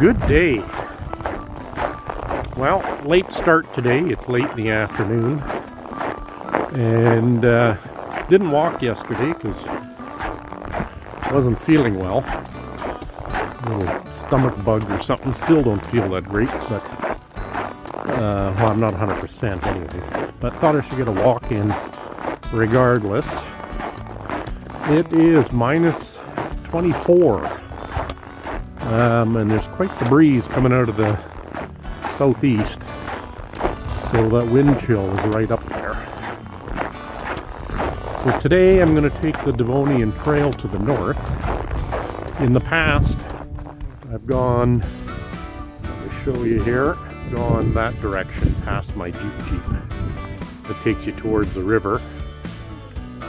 Good day. Well, late start today. It's late in the afternoon. And didn't walk yesterday because I wasn't feeling well. A little stomach bug or something. Still don't feel that great, but well, I'm not 100% anyways. But thought I should get a walk in regardless. It is minus 24. And there's quite the breeze coming out of the southeast. So that wind chill is right up there. So today I'm going to take the Devonian Trail to the north. In the past, I've gone, let me show you here, gone that direction past my Jeep that takes you towards the river.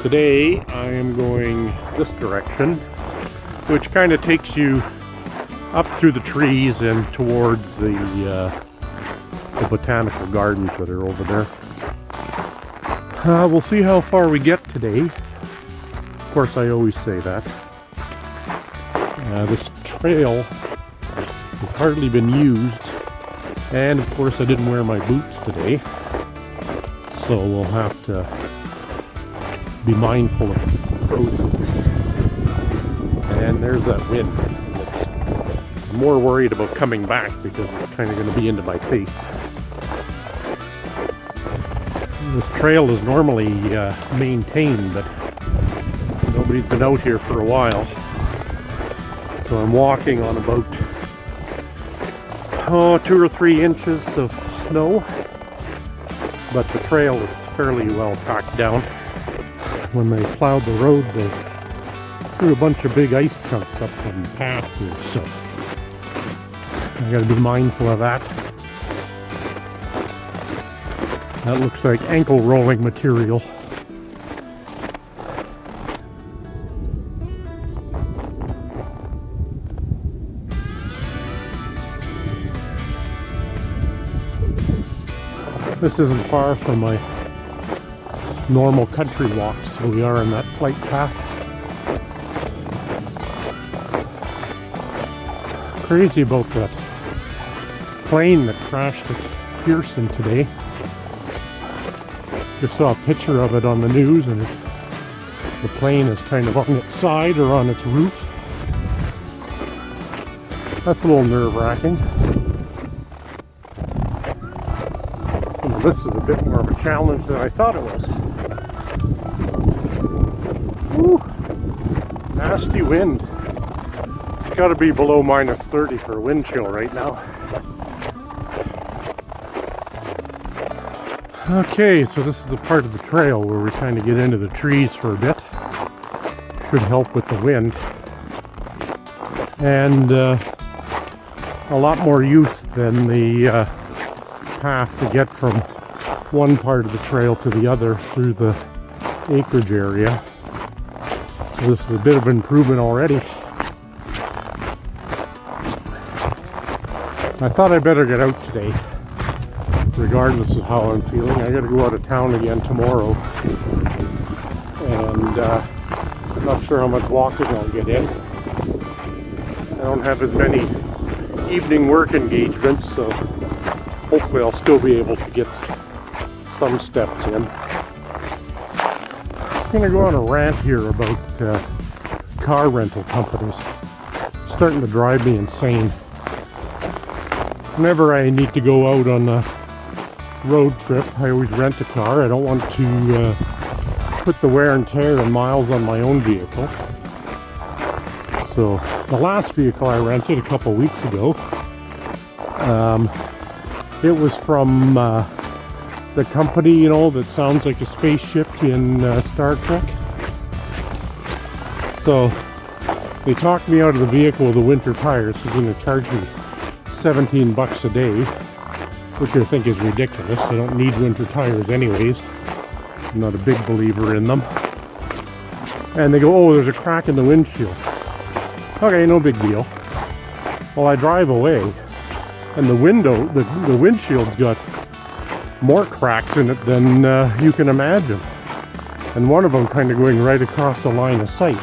Today I am going this direction, which kind of takes you up through the trees and towards the botanical gardens that are over there. We'll see how far we get today. Of course, I always say that. This trail has hardly been used, and of course I didn't wear my boots today, so we'll have to be mindful of frozen feet. And there's that wind. I'm more worried about coming back because it's kind of going to be into my face. This trail is normally maintained, but nobody's been out here for a while. So I'm walking on about 2 or 3 inches of snow, but the trail is fairly well packed down. When they plowed the road, they threw a bunch of big ice chunks up on the path here, so I gotta be mindful of that. That looks like ankle rolling material. This isn't far from my normal country walk, so we are on that flight path. Crazy about that plane that crashed at Pearson today. Just saw a picture of it on the news, and the plane is kind of on its side or on its roof. That's a little nerve-wracking. So this is a bit more of a challenge than I thought it was. Woo! Nasty wind. It's got to be below minus 30 for wind chill right now. Okay, so this is the part of the trail where we kind of get into the trees for a bit. Should help with the wind. And a lot more use than the path to get from one part of the trail to the other through the acreage area. So this is a bit of improvement already. I thought I'd better get out today, regardless of how I'm feeling. I gotta go out of town again tomorrow, and I'm not sure how much walking I'll get in. I don't have as many evening work engagements, so hopefully I'll still be able to get some steps in. I'm gonna go on a rant here about car rental companies. It's starting to drive me insane. Whenever I need to go out on a road trip, I always rent a car. I don't want to put the wear and tear and miles on my own vehicle. So the last vehicle I rented a couple weeks ago, it was from the company, you know, that sounds like a spaceship in Star Trek. So they talked me out of the vehicle with the winter tires. They're going to charge me $17 a day, which I think is ridiculous. I don't need winter tires anyways. I'm not a big believer in them. And they go, oh, there's a crack in the windshield. Okay, no big deal. Well, I drive away, and the windshield's got more cracks in it than you can imagine. And one of them kind of going right across the line of sight.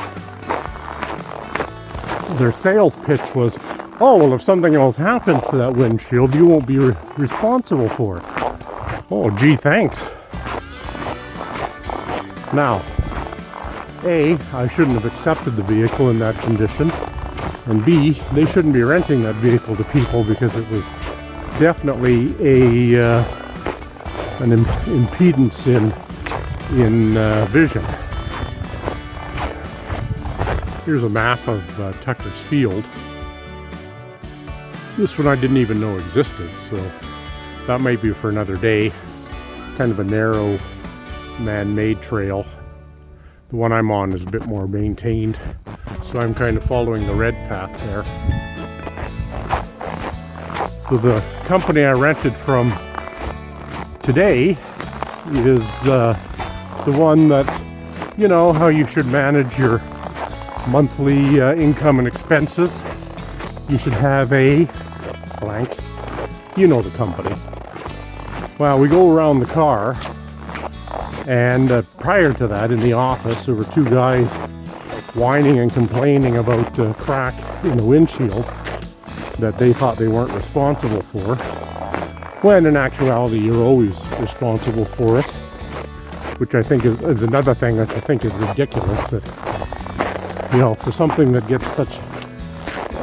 Their sales pitch was, Oh, well, if something else happens to that windshield, you won't be responsible for it. Oh, gee, thanks. Now, A, I shouldn't have accepted the vehicle in that condition. And B, they shouldn't be renting that vehicle to people because it was definitely an impedance in vision. Here's a map of Tucker's Field. This one I didn't even know existed, so that might be for another day. Kind of a narrow, man-made trail. The one I'm on is a bit more maintained, so I'm kind of following the red path there. So the company I rented from today is the one that, you know, how you should manage your monthly income and expenses. You should have a blank. You know the company. Well, we go around the car, and prior to that, in the office, there were two guys whining and complaining about the crack in the windshield that they thought they weren't responsible for, when in actuality you're always responsible for it, which I think is another thing which I think is ridiculous, that, you know, for something that gets such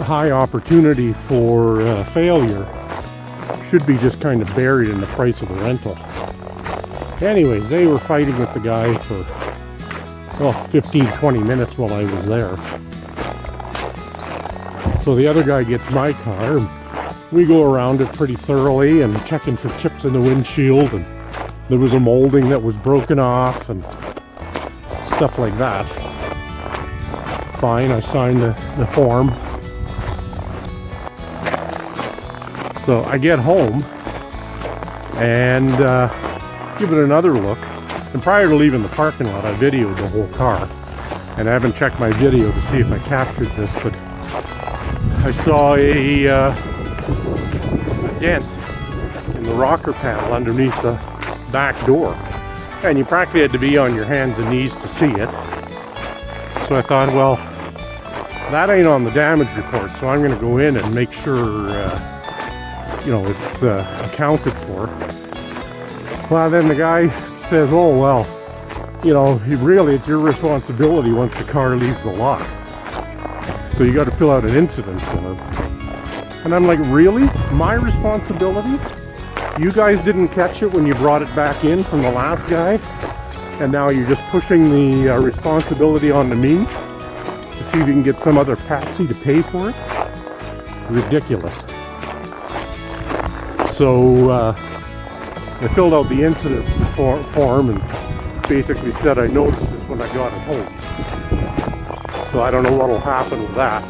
high opportunity for failure, should be just kind of buried in the price of the rental. Anyways, they were fighting with the guy for 15-20 minutes while I was there. So the other guy gets my car, and we go around it pretty thoroughly and checking for chips in the windshield, and there was a molding that was broken off and stuff like that. Fine, I signed the form. So I get home and give it another look. And prior to leaving the parking lot, I videoed the whole car. And I haven't checked my video to see if I captured this, but I saw a dent in the rocker panel underneath the back door. And you practically had to be on your hands and knees to see it. So I thought, well, that ain't on the damage report, so I'm going to go in and make sure you know, it's accounted for. Well, then the guy says, oh, well, you know, really it's your responsibility once the car leaves the lot. So you got to fill out an incident form. And I'm like, really? My responsibility? You guys didn't catch it when you brought it back in from the last guy? And now you're just pushing the responsibility onto me to see if you can get some other patsy to pay for it? Ridiculous. So I filled out the incident form and basically said I noticed this when I got it home. So I don't know what will happen with that.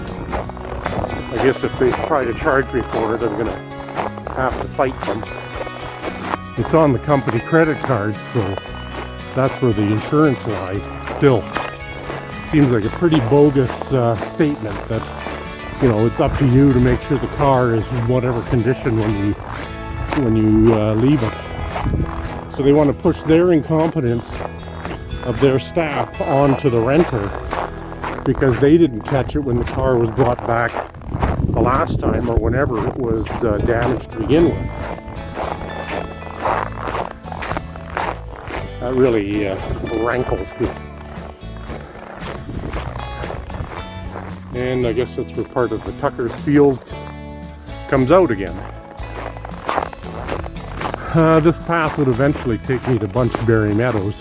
I guess if they try to charge me for it, I'm going to have to fight them. It's on the company credit card, so that's where the insurance lies. But still, seems like a pretty bogus statement that, you know, it's up to you to make sure the car is in whatever condition when you leave it. So they want to push their incompetence of their staff onto the renter because they didn't catch it when the car was brought back the last time or whenever it was damaged to begin with. That really rankles me. And I guess that's where part of the Tucker's Field comes out again. This path would eventually take me to Bunchberry Meadows,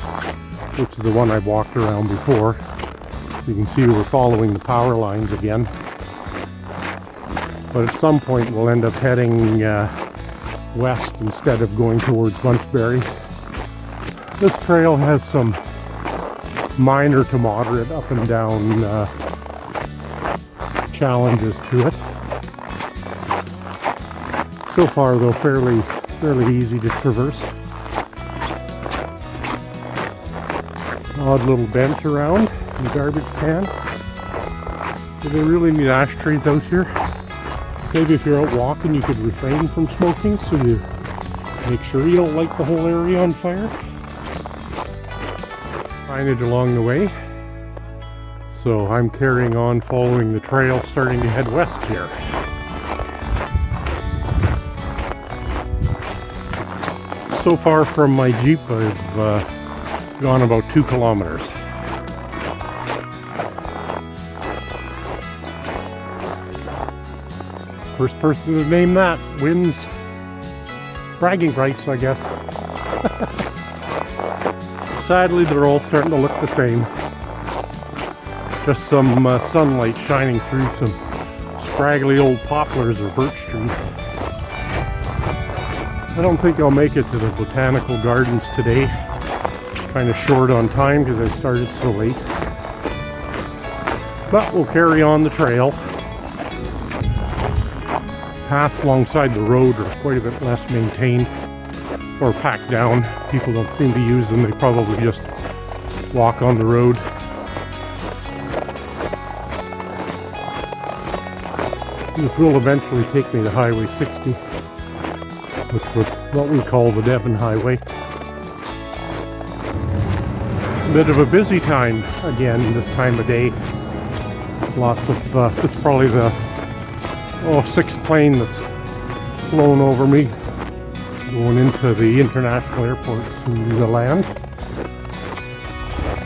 which is the one I've walked around before. So you can see we're following the power lines again. But at some point we'll end up heading west instead of going towards Bunchberry. This trail has some minor to moderate up and down challenges to it. So far though, fairly easy to traverse. Odd little bench around and garbage can. Do they really need ashtrays out here? Maybe if you're out walking you could refrain from smoking so you make sure you don't light the whole area on fire. Signage along the way. So I'm carrying on following the trail, starting to head west here. So far from my Jeep, I've gone about 2 kilometers. First person to name that wins bragging rights, I guess. Sadly, they're all starting to look the same. Just some sunlight shining through some scraggly old poplars or birch trees. I don't think I'll make it to the botanical gardens today. Kind of short on time because I started so late. But we'll carry on the trail. Paths alongside the road are quite a bit less maintained or packed down. People don't seem to use them. They probably just walk on the road. This will eventually take me to Highway 60, which is what we call the Devon Highway. Bit of a busy time again this time of day. Lots of, this is probably the 6th plane that's flown over me, going into the international airport to the land.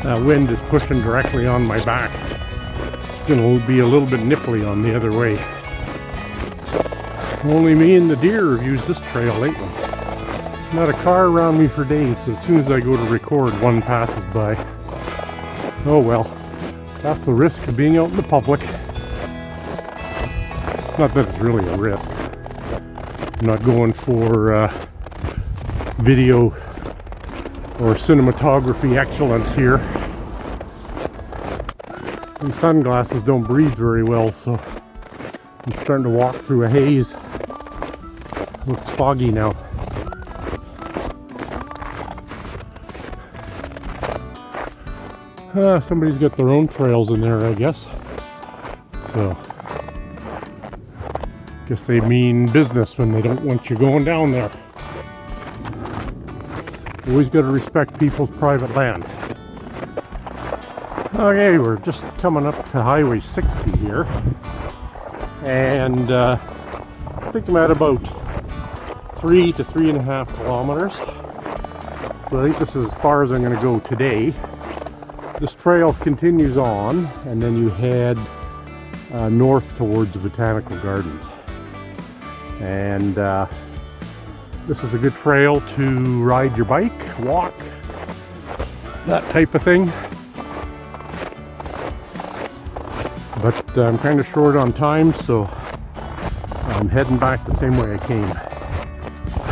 That wind is pushing directly on my back. It's going to be a little bit nipply on the other way. Only me and the deer have used this trail lately. Not a car around me for days, but as soon as I go to record, one passes by. Oh well, that's the risk of being out in the public. Not that it's really a risk. I'm not going for video or cinematography excellence here. These sunglasses don't breathe very well, so I'm starting to walk through a haze. Looks foggy now. Somebody's got their own trails in there, I guess. So, guess they mean business when they don't want you going down there. Always got to respect people's private land. Okay, we're just coming up to Highway 60 here. And I think I'm at about 3 to 3.5 kilometers. So I think this is as far as I'm going to go today. This trail continues on, and then you head north towards the botanical gardens. And this is a good trail to ride your bike, walk, that type of thing. But I'm kind of short on time, so I'm heading back the same way I came.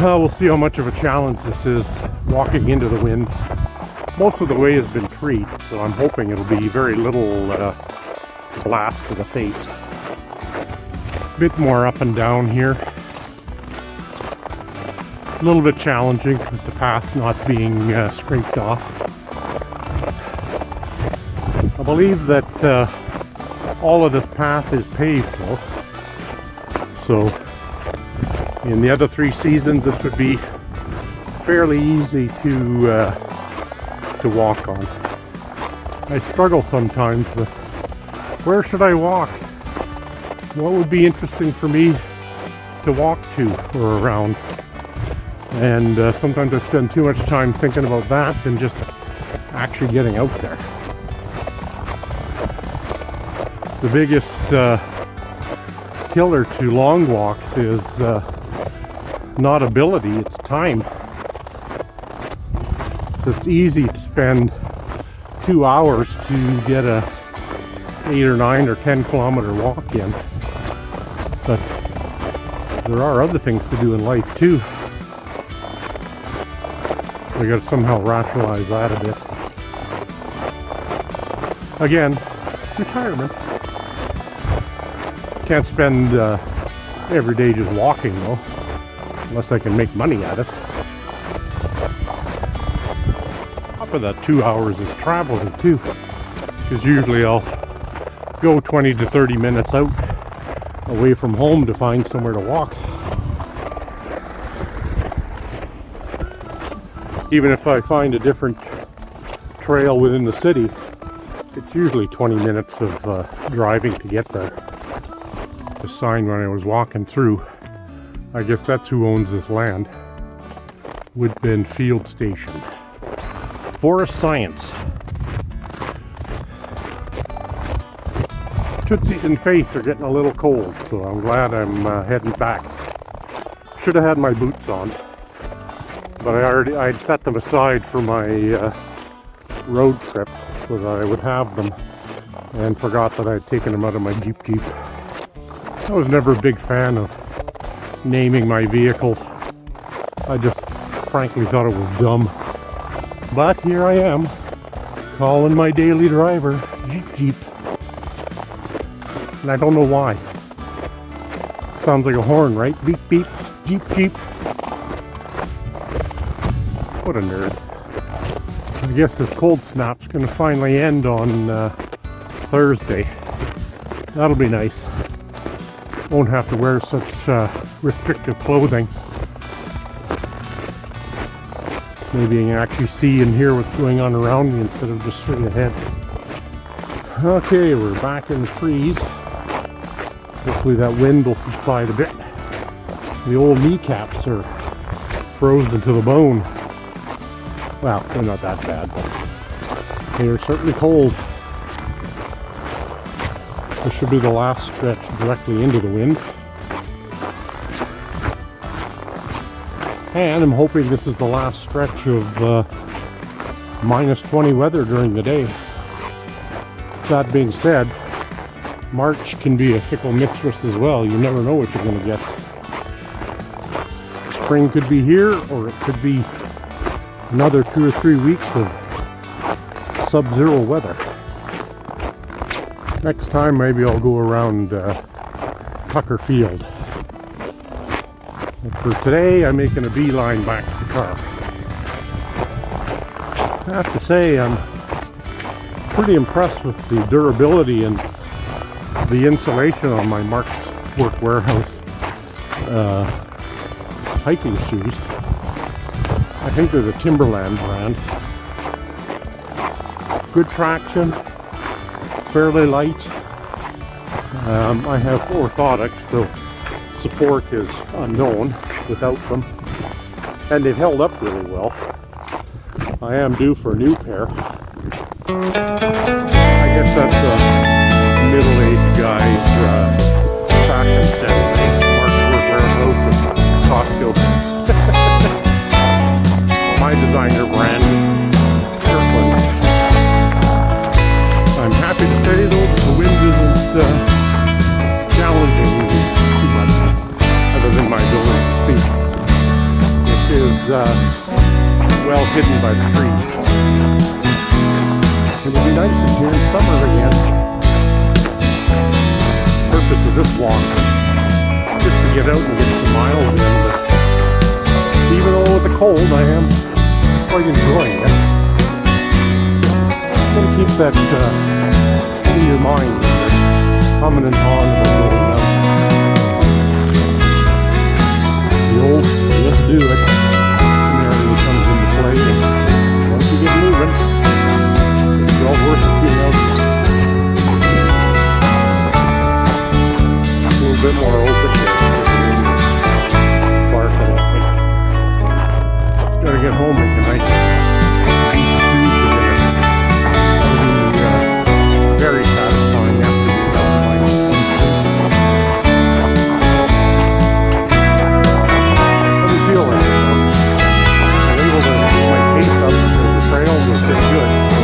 We'll see how much of a challenge this is, walking into the wind. Most of the way has been treed, so I'm hoping it'll be very little blast to the face. Bit more up and down here. A little bit challenging with the path not being scraped off. I believe that all of this path is paved though. So in the other 3 seasons this would be fairly easy to walk on. I struggle sometimes with where should I walk? What would be interesting for me to walk to or around? And sometimes I spend too much time thinking about that than just actually getting out there. The biggest killer to long walks is not ability, it's time. It's easy to spend 2 hours to get a 8 or 9 or 10 kilometer walk in. But there are other things to do in life too. We got to somehow rationalize that a bit. Again, retirement. Can't spend every day just walking though, unless I can make money at it. Top of that 2 hours is traveling too, because usually I'll go 20 to 30 minutes out away from home to find somewhere to walk. Even if I find a different trail within the city, it's usually 20 minutes of driving to get there. The sign when I was walking through, I guess that's who owns this land. Woodbend Field Station. Forest Science. Tootsies and Faith are getting a little cold, so I'm glad I'm heading back. Should have had my boots on, but I'd set them aside for my road trip so that I would have them, and forgot that I'd taken them out of my Jeep. I was never a big fan of naming my vehicles. I just frankly thought it was dumb. But here I am, calling my daily driver Jeep. And I don't know why. Sounds like a horn, right? Beep, beep, Jeep. What a nerd. I guess this cold snap's going to finally end on Thursday. That'll be nice. Won't have to wear such restrictive clothing. Maybe I can actually see and hear what's going on around me instead of just straight ahead. Okay, we're back in the trees. Hopefully that wind will subside a bit. The old kneecaps are frozen to the bone. Well, they're not that bad, but they are certainly cold. This should be the last stretch directly into the wind. And I'm hoping this is the last stretch of minus 20 weather during the day. That being said, March can be a fickle mistress as well. You never know what you're going to get. Spring could be here, or it could be another 2 or 3 weeks of sub-zero weather. Next time maybe I'll go around Tucker Field. But for today I'm making a beeline back to the car. I have to say I'm pretty impressed with the durability and the insulation on my Mark's Work Warehouse hiking shoes. I think they're the Timberland brand. Good traction, fairly light. I have orthotics, so support is unknown without them. And they've held up really well. I am due for a new pair. I guess that's a middle-aged guy's fashion sense. Mark's Work Warehouse and Costco. My designer brand is Parkland. I'm happy to say though that the wind isn't challenging me too much, other than my ability to speak. It is well hidden by the trees. It'll be nice in here in summer again. The purpose of this walk is just to get out and get some miles in. But even though with the cold, I am quite enjoying it. I'm going to keep that in your mind when you're humming and hawing about going out. The old, you have to do it scenario comes into play, and once you get moving, it's all worth it being out there. A little bit more open here. Barking at me. Gotta get home, make a nice beef stew for dinner. That'll be very satisfying after being done with my Let me feel right now. I'm able to keep my pace up because the trails are pretty good. So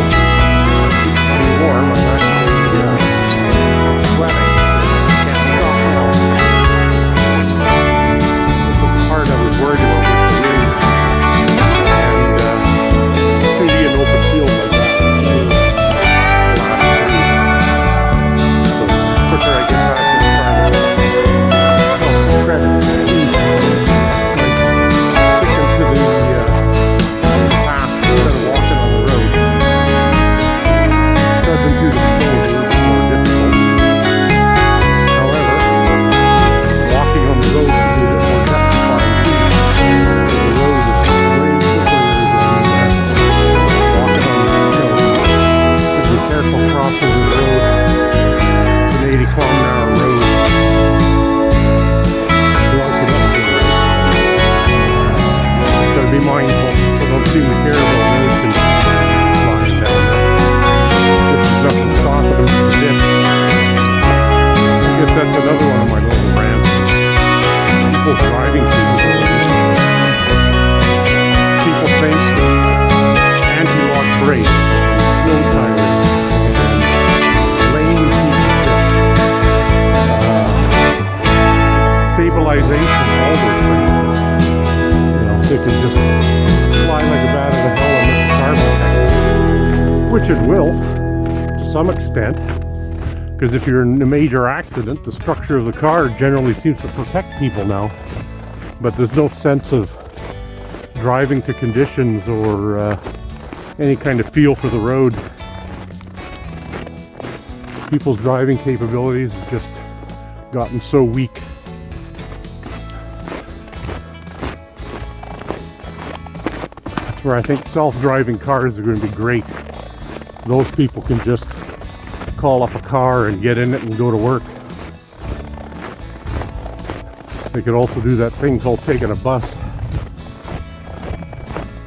it keeps me warm. I'm actually sweating. Can't stop now. This was the part I was worried about with the wind. And an open field like that so the quicker I get back to trying to self-credit sticking to the path instead of walking on the road. Trudging through the snow is more difficult. However, walking on the road can be a bit more justifying too. The road is way slippery walking on the snow. Be careful crossing the road. It's an 80-kilometer-hour road. Gotta be mindful. that's another one of my little rants. People's driving capabilities. People think anti-lock brakes, snow tires, and lane keep assist, stabilization, all those things. You know, they can just fly like a bat out of hell and make the car protect, which it will, to some extent. Because if you're in a major accident, the structure of the car generally seems to protect people now. But there's no sense of driving to conditions or any kind of feel for the road. People's driving capabilities have just gotten so weak. That's where I think self-driving cars are going to be great. Those people can just call up a car and get in it and go to work. They could also do that thing called taking a bus.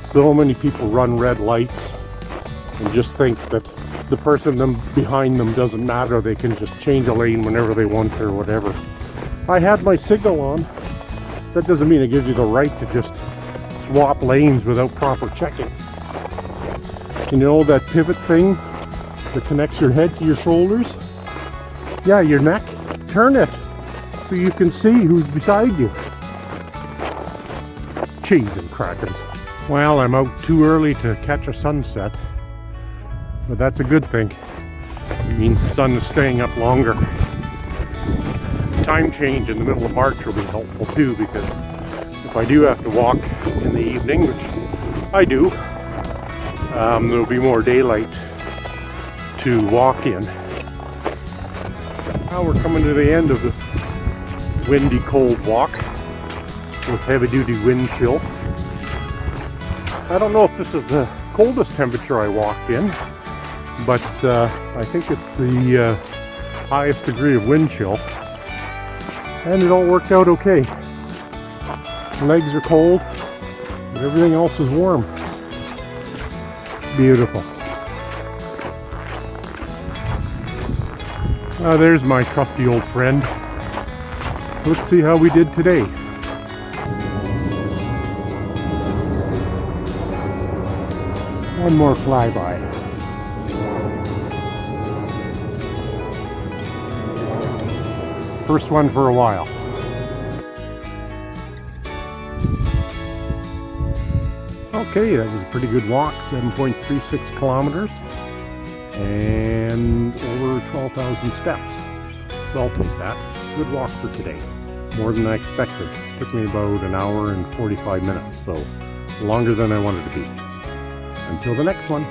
So many people run red lights and just think that the person behind them doesn't matter. They can just change a lane whenever they want or whatever. I had my signal on. That doesn't mean it gives you the right to just swap lanes without proper checking. You know that pivot thing that connects your head to your shoulders? Yeah, your neck. Turn it so you can see who's beside you. Cheese and crackers. Well, I'm out too early to catch a sunset, but that's a good thing. It means the sun is staying up longer. Time change in the middle of March will be helpful too, because if I do have to walk in the evening, which I do, there'll be more daylight to walk in. Now we're coming to the end of this windy, cold walk with heavy-duty wind chill. I don't know if this is the coldest temperature I walked in, but I think it's the highest degree of wind chill, and it all worked out okay. Legs are cold, but everything else is warm. Beautiful. There's my trusty old friend. Let's see how we did today. One more flyby. First one for a while. Okay, that was a pretty good walk, 7.36 kilometers and over 12,000 steps. So I'll take that. Good walk for today. More than I expected. Took me about an hour and 45 minutes, so longer than I wanted to be. Until the next one.